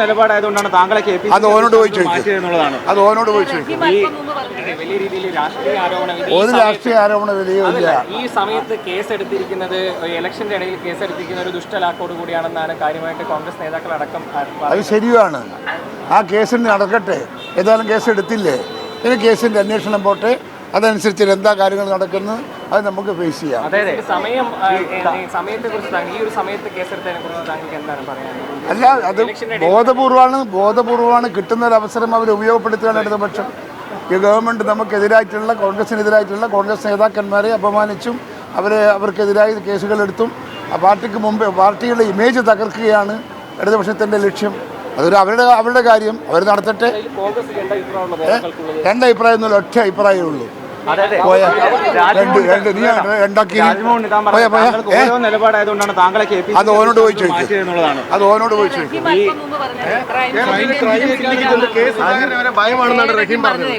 നിലപാടായതുകൊണ്ടാണ് താങ്കളെ അത് ഓനോട് പോയി ചോദിക്കും. അത് ഓനോട് പോയി ചോദിക്കും. ഒരു രാഷ്ട്രീയ ആരോപണ വിലയില്ല. ഈ സമയത്ത് കേസെടുത്തിരിക്കുന്നത് ഇലക്ഷന്റെ ഇടയിൽ കേസെടുത്തിരിക്കുന്ന ഒരു ദുഷ്ടലാക്കോട് കൂടിയാണെന്നാണ് കാര്യമായിട്ട് കോൺഗ്രസ് നേതാക്കളടക്കം. അത് ശരിയാണ്. ആ കേസിന് നടക്കട്ടെ. ഏതായാലും കേസ് എടുത്തില്ലേ, ഇനി കേസിന്റെ അന്വേഷണം പോട്ടെ. അതനുസരിച്ച് എന്താ കാര്യങ്ങൾ നടക്കുന്നത് അത് നമുക്ക് ഫേസ് ചെയ്യാം. അല്ല, അത് ബോധപൂർവമാണ് കിട്ടുന്ന ഒരു അവസരം അവർ ഉപയോഗപ്പെടുത്തുകയാണ് ഇടതുപക്ഷം. ഈ ഗവൺമെൻറ് നമുക്കെതിരായിട്ടുള്ള കോൺഗ്രസിനെതിരായിട്ടുള്ള കോൺഗ്രസ് നേതാക്കന്മാരെ അപമാനിച്ചും അവർക്കെതിരായി കേസുകളെടുത്തും ആ പാർട്ടിക്ക് മുമ്പ് പാർട്ടിയുടെ ഇമേജ് തകർക്കുകയാണ് ഇടതുപക്ഷത്തിൻ്റെ ലക്ഷ്യം. അതൊരു അവരുടെ കാര്യം, അവർ നടത്തട്ടെ. രണ്ട് അഭിപ്രായം ഒന്നുമില്ല, ഒറ്റ അഭിപ്രായമേ ഉള്ളൂ. നിലപാടായതുകൊണ്ടാണ് താങ്കളെ അത് ഓനോട് പോയി ചോദിക്കും. അത് ഓനോട് പോയി ചോദിക്കും. ഭയമാണെന്നാണ് റഹീം പറഞ്ഞത്.